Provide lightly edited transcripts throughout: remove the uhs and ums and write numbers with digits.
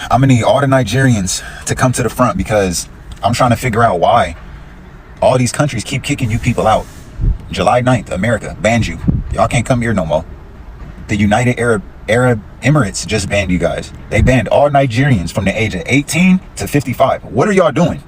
I'm gonna need all the Nigerians to come to the front because I'm trying to figure out why all these countries keep kicking you people out. July 9th, America banned you. Y'all can't come here no more. The United Arab Emirates just banned you guys. They banned all Nigerians from the age of 18 to 55. What are y'all doing?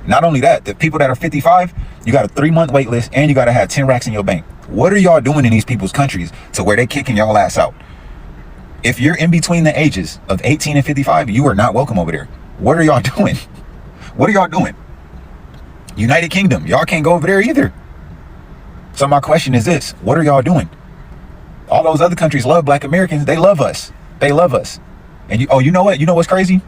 Not only that, the people that are 55, you got a 3-month wait list and you got to have 10 racks in your bank. What are y'all doing in these people's countries to where they kicking y'all ass out? If you're in between the ages of 18 and 55, you are not welcome over there. What are y'all doing? What are y'all doing? United Kingdom, y'all can't go over there either. So my question is this: what are y'all doing? All those other countries love black Americans. They love us. They love us. And you know what? You know what's crazy?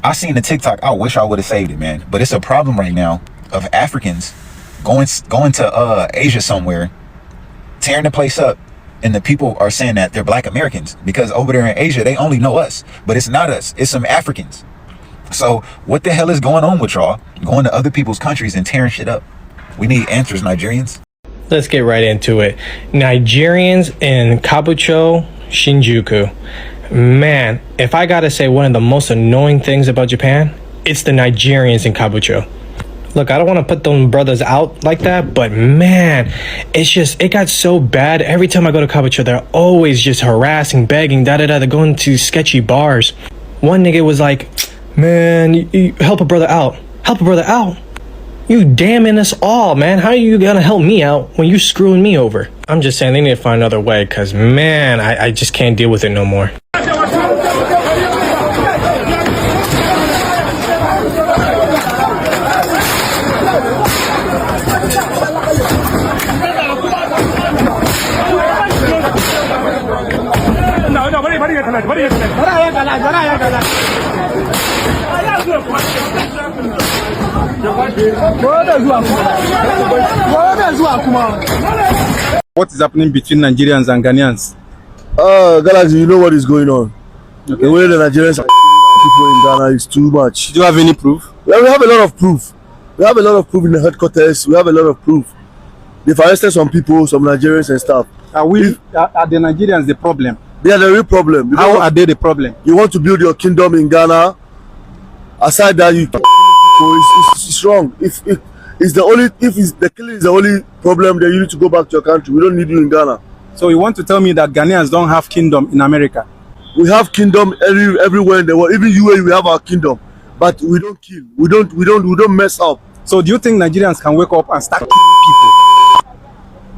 I seen the TikTok. I wish I would have saved it, man. But it's a problem right now of Africans going to Asia somewhere, tearing the place up, and the people are saying that they're black Americans because over there in Asia they only know us, but it's not us. It's some Africans. So what the hell is going on with y'all going to other people's countries and tearing shit up? We need answers, Nigerians. Let's get right into it. Nigerians in Kabucho, Shinjuku. Man, if I gotta say one of the most annoying things about Japan, it's the Nigerians in Kabucho. Look, I don't want to put them brothers out like that, but man, it got so bad. Every time I go to Kabucho, they're always just harassing, begging, They're going to sketchy bars. One nigga was like, man, you help a brother out. Help a brother out. You damning us all, man. How are you gonna help me out when you're screwing me over? I'm just saying they need to find another way because, man, I just can't deal with it no more. What is happening between Nigerians and Ghanaians? Galaxy, you know what is going on. Okay. The way the Nigerians are people in Ghana is too much. Do you have any proof? Well, we have a lot of proof. We have a lot of proof in the headquarters. We have a lot of proof. They've arrested some people, some Nigerians and stuff. Are the Nigerians the problem? They are the real problem. How are they the problem? You want to build your kingdom in Ghana. Aside that, it's wrong. If the killing is the only problem, then you need to go back to your country. We don't need you in Ghana. So you want to tell me that Ghanaians don't have kingdom in America? We have kingdom everywhere in the world. Even UAE, we have our kingdom, but we don't kill. We don't mess up. So do you think Nigerians can wake up and start killing people?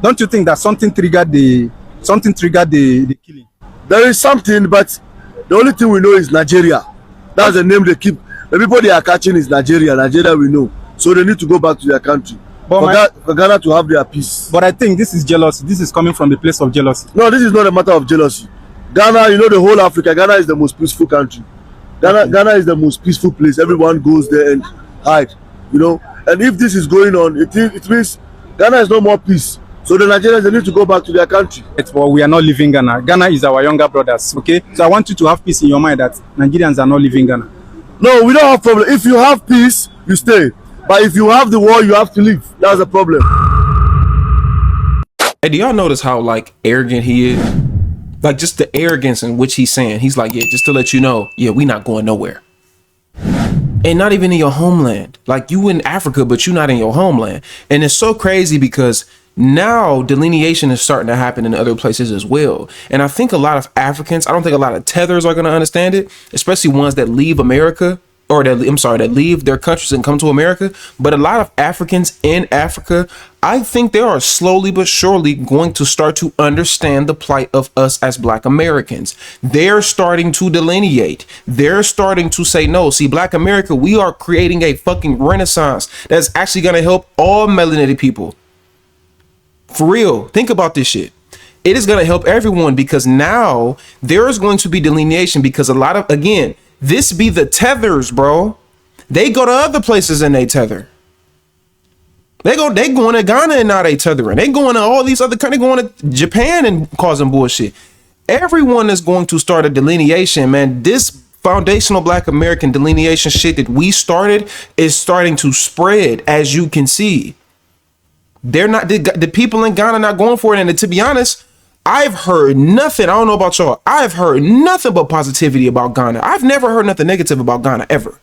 Don't you think that something triggered the killing? There is something, but the only thing we know is Nigeria. That's the name they keep. The people they are catching is Nigeria. Nigeria we know. So they need to go back to their country. For Ghana to have their peace. But I think this is jealousy. This is coming from the place of jealousy. No, this is not a matter of jealousy. Ghana, you know, the whole Africa, Ghana is the most peaceful country. Ghana is the most peaceful place. Everyone goes there and hide, you know. And if this is going on, it means Ghana is no more peace. So the Nigerians, they need to go back to their country. But we are not leaving Ghana. Ghana is our younger brothers, okay? So I want you to have peace in your mind that Nigerians are not leaving Ghana. No, we don't have problem. If you have peace, you stay. But if you have the war, you have to leave. That's the problem. Hey, do y'all notice how, like, arrogant he is? Like, just the arrogance in which he's saying. He's like, yeah, just to let you know, yeah, we not going nowhere. And not even in your homeland. Like, you in Africa, but you not in your homeland. And it's so crazy because now delineation is starting to happen in other places as well. And I think a lot of Africans, I don't think a lot of tethers are going to understand it, especially ones that leave America, or that leave their countries and come to America. But a lot of Africans in Africa, I think they are slowly but surely going to start to understand the plight of us as Black Americans. They're starting to delineate. They're starting to say, no, see, Black America, we are creating a fucking renaissance that's actually going to help all melanated people. For real, think about this shit. It is going to help everyone because now there is going to be delineation because a lot of, again, this be the tethers, bro. They go to other places and they tether. They going to Ghana and now they tethering. They going to all these other countries, going to Japan and causing bullshit. Everyone is going to start a delineation, man. This foundational Black American delineation shit that we started is starting to spread, as you can see. They're not, the people in Ghana not going for it. And to be honest, I've heard nothing. I don't know about y'all. I've heard nothing but positivity about Ghana. I've never heard nothing negative about Ghana ever.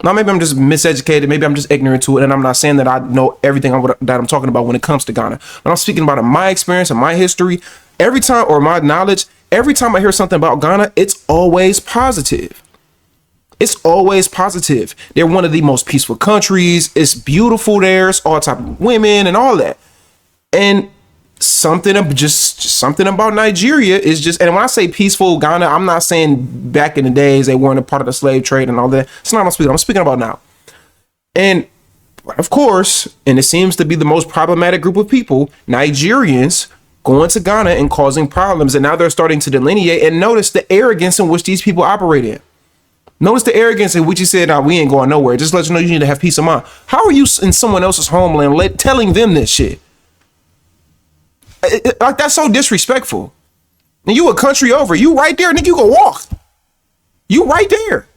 Now, maybe I'm just miseducated. Maybe I'm just ignorant to it. And I'm not saying that I know everything that I'm talking about when it comes to Ghana. But I'm speaking about in my experience and my history. Every time, or my knowledge, every time I hear something about Ghana, it's always positive. It's always positive. They're one of the most peaceful countries. It's beautiful there. It's all type of women and all that. And something about Nigeria is just, and when I say peaceful Ghana, I'm not saying back in the days they weren't a part of the slave trade and all that. It's not what I'm speaking. I'm speaking about now. And of course, and it seems to be the most problematic group of people, Nigerians going to Ghana and causing problems. And now they're starting to delineate, and notice the arrogance in which these people operate in. Notice the arrogance in which you said, "Nah, we ain't going nowhere." Just let you know you need to have peace of mind. How are you in someone else's homeland telling them this shit? Like, that's so disrespectful. And you a country over, you right there, nigga, you can walk. You right there.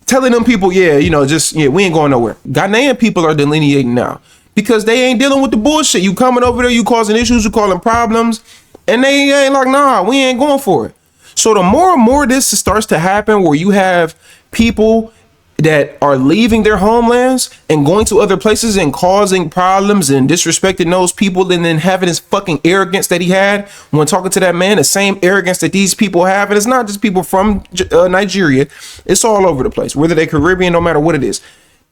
Telling them people, yeah, you know, just, yeah, we ain't going nowhere. Ghanaian people are delineating now because they ain't dealing with the bullshit. You coming over there, you causing issues, you causing problems, and they ain't like, nah, we ain't going for it. So the more and more this starts to happen, where you have people that are leaving their homelands and going to other places and causing problems and disrespecting those people, and then having this fucking arrogance that he had when talking to that man, the same arrogance that these people have. And it's not just people from Nigeria, it's all over the place, whether they're Caribbean, no matter what it is.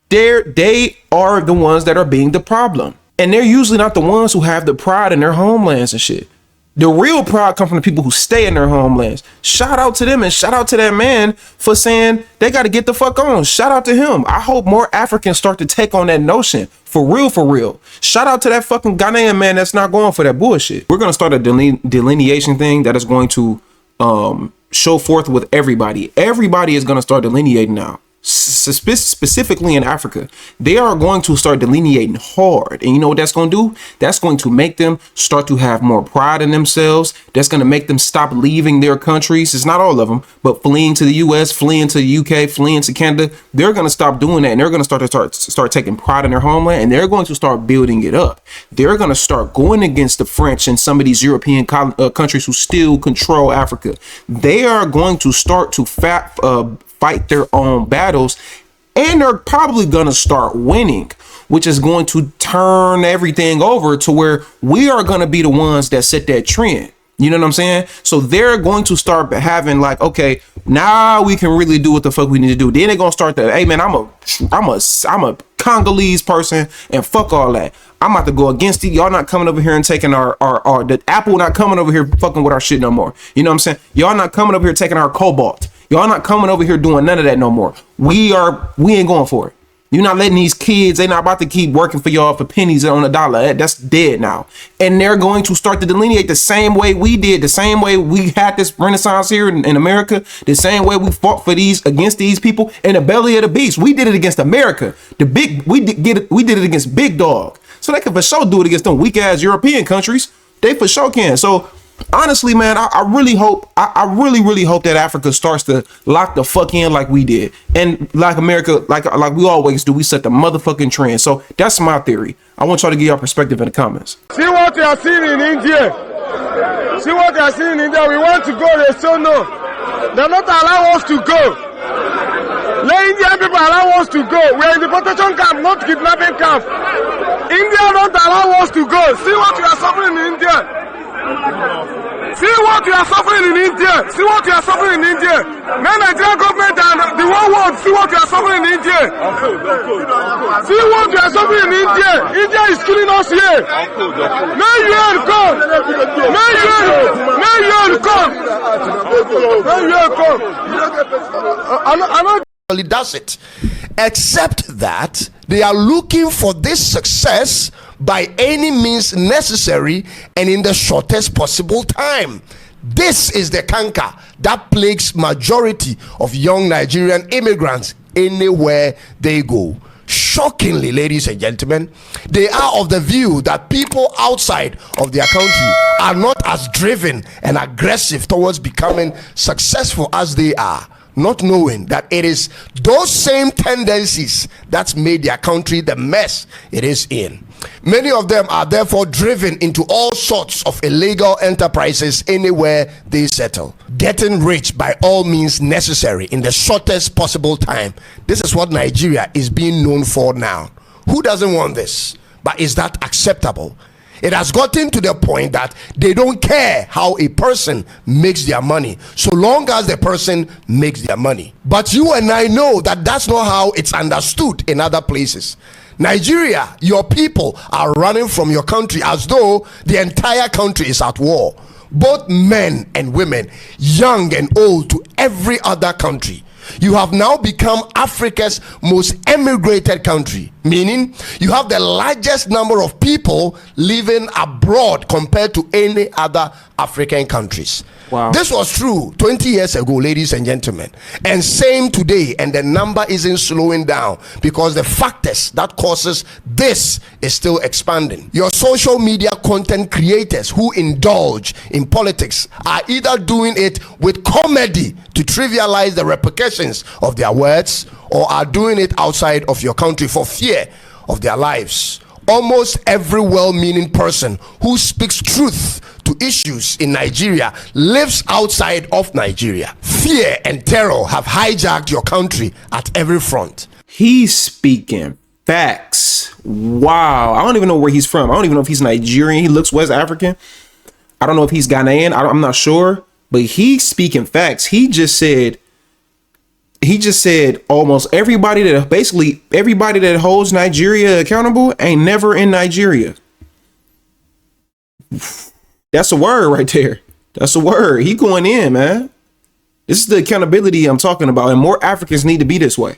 They are the ones that are being the problem, and they're usually not the ones who have the pride in their homelands and shit. The real pride comes from the people who stay in their homelands. Shout out to them, and shout out to that man for saying they got to get the fuck on. Shout out to him. I hope more Africans start to take on that notion. For real, for real. Shout out to that fucking Ghanaian man that's not going for that bullshit. We're going to start a delineation thing that is going to show forth with everybody. Everybody is going to start delineating now. Specifically in Africa, they are going to start delineating hard. And you know what that's going to do? That's going to make them start to have more pride in themselves. That's going to make them stop leaving their countries. It's not all of them, but fleeing to the US, fleeing to the UK, fleeing to Canada. They're going to stop doing that, and they're going to start taking pride in their homeland, and they're going to start building it up. They're going to start going against the French and some of these European countries who still control Africa. They are going to start to fight their own battles, and they're probably gonna start winning, which is going to turn everything over to where we are gonna be the ones that set that trend. You know what I'm saying? So they're going to start having like, okay, now we can really do what the fuck we need to do. Then they're gonna start to, hey man, I'm a Congolese person, and fuck all that. I'm about to go against it. Y'all not coming over here and taking our the Apple not coming over here fucking with our shit no more. You know what I'm saying? Y'all not coming over here taking our cobalt. Y'all not coming over here doing none of that no more. We ain't going for it. You're not letting these kids, they not about to keep working for y'all for pennies on a dollar. That's dead now. And they're going to start to delineate the same way we did, the same way we had this renaissance here in America, the same way we fought for against these people in the belly of the beast. We did it against America. We did it against Big Dog. So they can for sure do it against them weak ass European countries. They for sure can. So honestly, man, I really hope that Africa starts to lock the fuck in like we did, and like America, like we always do, we set the motherfucking trend. So that's my theory. I want y'all to give your perspective in the comments. See what you are seeing in India. See what you are seeing in India. We want to go. They say no. They not allow us to go. Let Indian people allow us to go. We are in the deportation camp, not kidnapping camp. India don't allow us to go. See what you are suffering in India. See what you are suffering in India. See what you are suffering in India. Now Nigerian government and the whole world see what you are suffering in India. See what you are suffering in India. India is killing us here. May you come. May you come. May you come. I'm not does it, except that they are looking for this success by any means necessary and in the shortest possible time. This is the canker that plagues majority of young Nigerian immigrants anywhere they go. Shockingly, ladies and gentlemen, they are of the view that people outside of their country are not as driven and aggressive towards becoming successful as they are, not knowing that it is those same tendencies that's made their country the mess it is in. Many of them are therefore driven into all sorts of illegal enterprises anywhere they settle, getting rich by all means necessary in the shortest possible time. This is what Nigeria is being known for now. Who doesn't want this? But is that acceptable? It has gotten to the point that they don't care how a person makes their money, so long as the person makes their money. But you and I know that that's not how it's understood in other places. Nigeria, your people are running from your country as though the entire country is at war. Both men and women, young and old, to every other country. You have now become Africa's most emigrated country, meaning you have the largest number of people living abroad compared to any other African countries. Wow. This was true 20 years ago, ladies and gentlemen, and same today, and the number isn't slowing down because the factors that causes this is still expanding. Your social media content creators who indulge in politics are either doing it with comedy to trivialize the repercussions of their words, or are doing it outside of your country for fear of their lives. Almost every well-meaning person who speaks truth to issues in Nigeria lives outside of Nigeria. Fear and terror have hijacked your country at every front. He's speaking facts. Wow. I don't even know where he's from. I don't even know if he's Nigerian. He looks West African. I don't know if he's Ghanaian. I'm not sure. But he's speaking facts. He just said almost everybody that holds Nigeria accountable ain't never in Nigeria. That's a word right there. That's a word. He going in, man. This is the accountability I'm talking about, and more Africans need to be this way.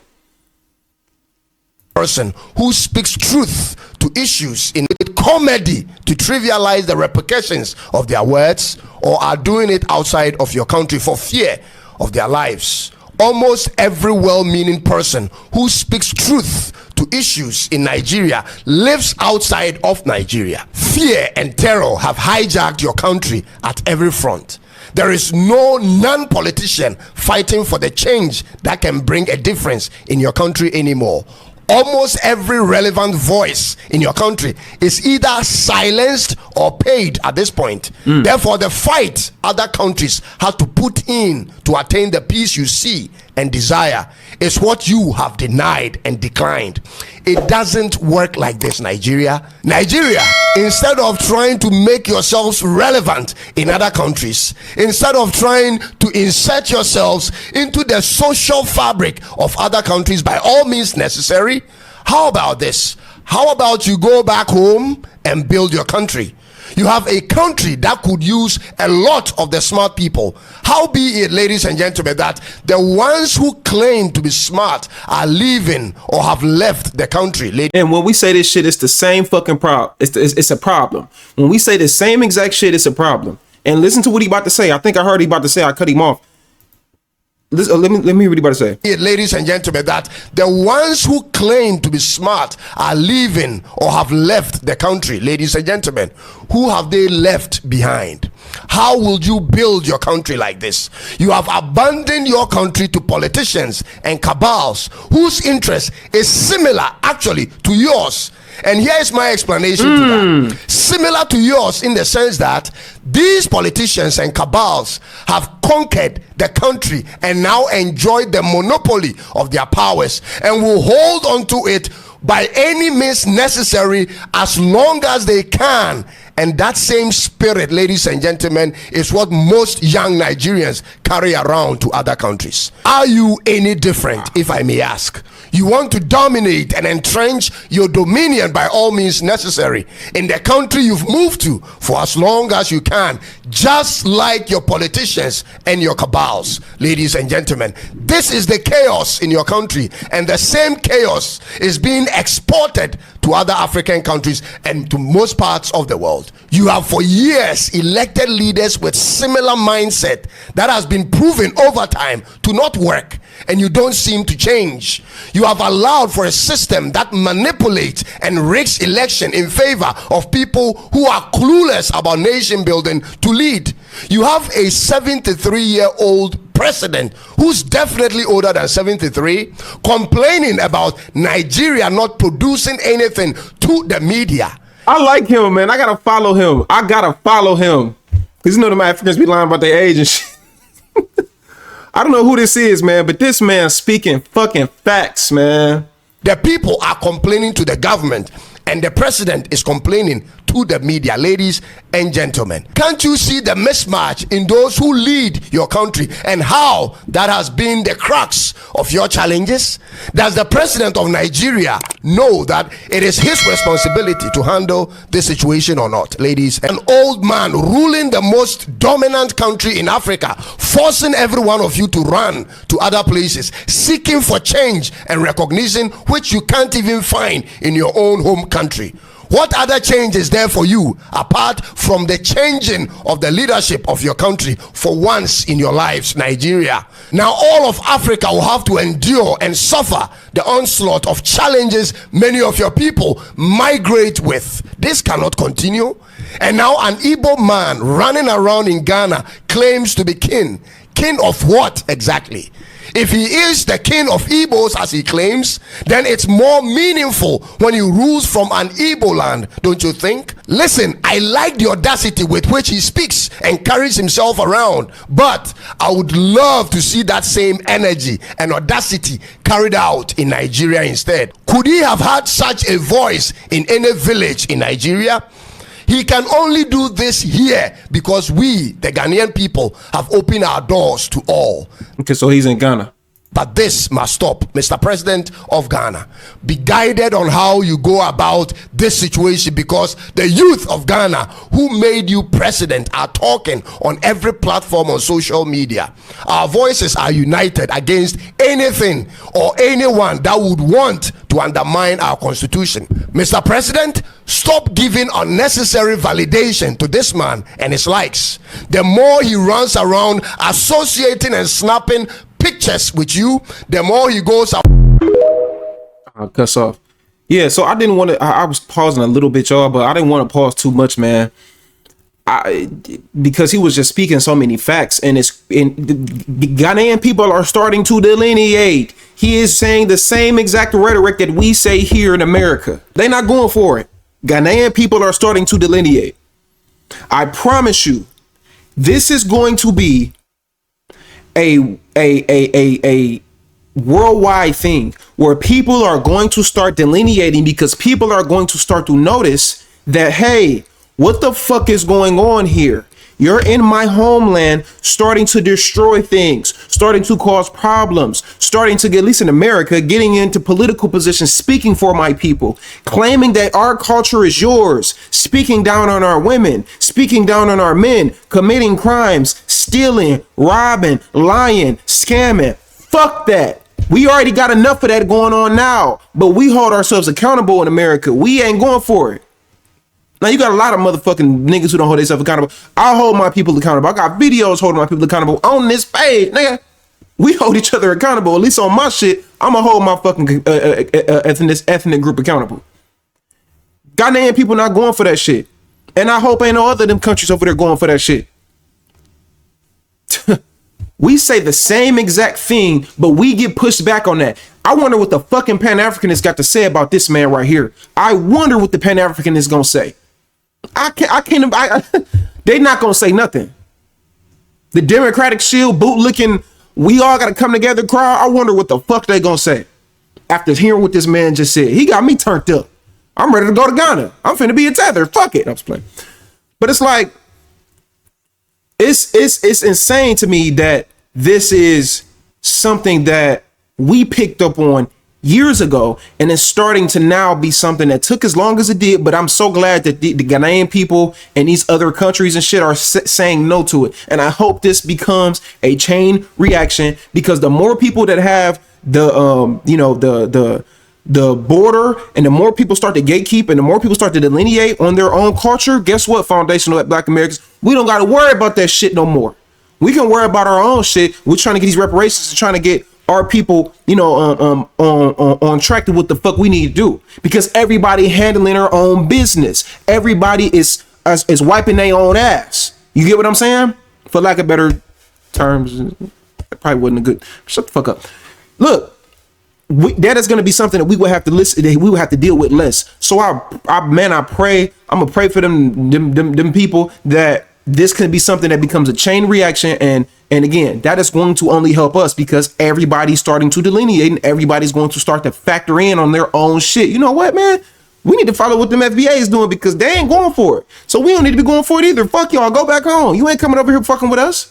Person who speaks truth to issues in with comedy to trivialize the repercussions of their words, or are doing it outside of your country for fear of their lives. Almost every well-meaning person who speaks truth to issues in Nigeria lives outside of Nigeria. Fear and terror have hijacked your country at every front. There is no non-politician fighting for the change that can bring a difference in your country anymore. Almost every relevant voice in your country is either silenced or paid at this point. Therefore, the fight other countries have to put in to attain the peace you see and desire is what you have denied and declined. It doesn't work like this, Nigeria. Nigeria, instead of trying to make yourselves relevant in other countries, instead of trying to insert yourselves into the social fabric of other countries by all means necessary, how about this? How about you go back home and build your country? You have a country that could use a lot of the smart people. How be it, ladies and gentlemen, that the ones who claim to be smart are leaving or have left the country. And when we say this shit, it's the same fucking problem. It's a problem. When we say the same exact shit, it's a problem. And listen to what he about to say. I think I heard he about to say, I cut him off. Listen, let me hear what he about to say. Ladies and gentlemen, that the ones who claim to be smart are leaving or have left the country. Ladies and gentlemen, who have they left behind? How will you build your country like this? You have abandoned your country to politicians and cabals whose interest is similar actually to yours. And here is my explanation to that. Similar to yours in the sense that these politicians and cabals have conquered the country and now enjoy the monopoly of their powers and will hold on to it by any means necessary as long as they can. And that same spirit, ladies and gentlemen, is what most young Nigerians carry around to other countries. Are you any different, if I may ask? You want to dominate and entrench your dominion by all means necessary in the country you've moved to for as long as you can, just like your politicians and your cabals. Ladies and gentlemen, this is the chaos in your country, and the same chaos is being exported to other African countries and to most parts of the world. You have for years elected leaders with similar mindset that has been proven over time to not work, and you don't seem to change. You have allowed for a system that manipulates and rigs election in favor of people who are clueless about nation building to lead. You have a 73-year-old president who's definitely older than 73 complaining about Nigeria not producing anything to the media. I like him, man. I gotta follow him. Because you know them Africans be lying about their age and shit. I don't know who this is, man, but this man speaking fucking facts, man. The people are complaining to the government, and the president is complaining to the media. Ladies and gentlemen, can't you see the mismatch in those who lead your country and how that has been the crux of your challenges? Does the president of Nigeria know that it is his responsibility to handle this situation or not? Ladies, an old man ruling the most dominant country in Africa, forcing every one of you to run to other places, seeking for change and recognition which you can't even find in your own home country. What other change is there for you apart from the changing of the leadership of your country for once in your lives, Nigeria? Now all of Africa will have to endure and suffer the onslaught of challenges many of your people migrate with. This cannot continue. And now an Igbo man running around in Ghana claims to be king. King of what exactly? If he is the king of Igbos as he claims, then it's more meaningful when he rules from an Igbo land, don't you think? Listen, I like the audacity with which he speaks and carries himself around, but I would love to see that same energy and audacity carried out in Nigeria instead. Could he have had such a voice in any village in Nigeria? He can only do this here because we, the Ghanaian people, have opened our doors to all. Okay, so he's in Ghana. But this must stop. Mr. President of Ghana, be guided on how you go about this situation, because the youth of Ghana who made you president are talking on every platform on social media. Our voices are united against anything or anyone that would want to undermine our constitution. Mr. President, stop giving unnecessary validation to this man and his likes. The more he runs around associating and snapping pictures with you, the more he goes out. I'll cuss off. Yeah, so I didn't want to. I was pausing a little bit, y'all, but I didn't want to pause too much, man. Because he was just speaking so many facts, and the Ghanaian people are starting to delineate. He is saying the same exact rhetoric that we say here in America. They're not going for it. Ghanaian people are starting to delineate. I promise you, this is going to be a worldwide thing where people are going to start delineating, because people are going to start to notice that, hey, what the fuck is going on here? You're in my homeland, starting to destroy things, starting to cause problems, starting to get, at least in America, getting into political positions, speaking for my people, claiming that our culture is yours, speaking down on our women, speaking down on our men, committing crimes, stealing, robbing, lying, scamming. Fuck that. We already got enough of that going on now, but we hold ourselves accountable in America. We ain't going for it. Now, you got a lot of motherfucking niggas who don't hold themselves accountable. I hold my people accountable. I got videos holding my people accountable on this page, nigga. We hold each other accountable. At least on my shit, I'm gonna hold my fucking ethnic group accountable. Ghanaian people not going for that shit. And I hope ain't no other them countries over there going for that shit. We say the same exact thing, but we get pushed back on that. I wonder what the fucking Pan-Africanists got to say about this man right here. I wonder what the Pan-Africanists gonna say. They not gonna say nothing. The Democratic shield bootlicking, we all gotta come together crowd. I wonder what the fuck they gonna say after hearing what this man just said. He got me turned up. I'm ready to go to Ghana. I'm finna be a tether. Fuck it. I was playing. But it's like, it's insane to me that this is something that we picked up on years ago, and it's starting to now be something that took as long as it did. But I'm so glad that the Ghanaian people and these other countries and shit are saying no to it. And I hope this becomes a chain reaction, because the more people that have the border, and the more people start to gatekeep, and the more people start to delineate on their own culture, guess what, foundational Black Americans, we don't got to worry about that shit no more. We can worry about our own shit. We're trying to get these reparations and trying to get our people, on track to what the fuck we need to do, because everybody handling their own business. Everybody is wiping their own ass. You get what I'm saying? For lack of better terms, probably wasn't a good. Shut the fuck up. Look. That is going to be something that we will have to listen. That we will have to deal with less. So I pray. I'm gonna pray for them people that this can be something that becomes a chain reaction. And again, that is going to only help us because everybody's starting to delineate and everybody's going to start to factor in on their own shit. You know what, man? We need to follow what them FBA is doing because they ain't going for it. So we don't need to be going for it either. Fuck y'all. Go back home. You ain't coming over here fucking with us.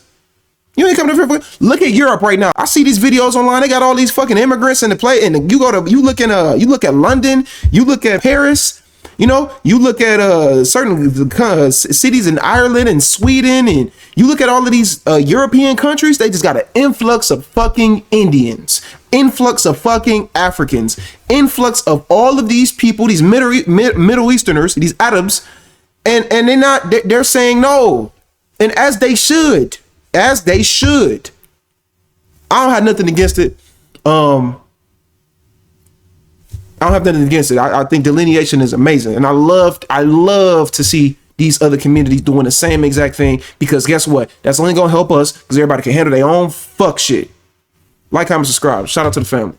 You ain't coming over here. Look at Europe right now. I see these videos online. They got all these fucking immigrants in the play. And you look at London, you look at Paris, you look at certain cities in Ireland and Sweden, and you look at all of these European countries. They just got an influx of fucking Indians, influx of fucking Africans, influx of all of these people, these Middle Easterners, these Arabs, and they're saying no, and as they should. As they should. I don't have nothing against it. I think delineation is amazing. And I love to see these other communities doing the same exact thing because guess what? That's only going to help us because everybody can handle their own fuck shit. Like, comment, subscribe. Shout out to the family.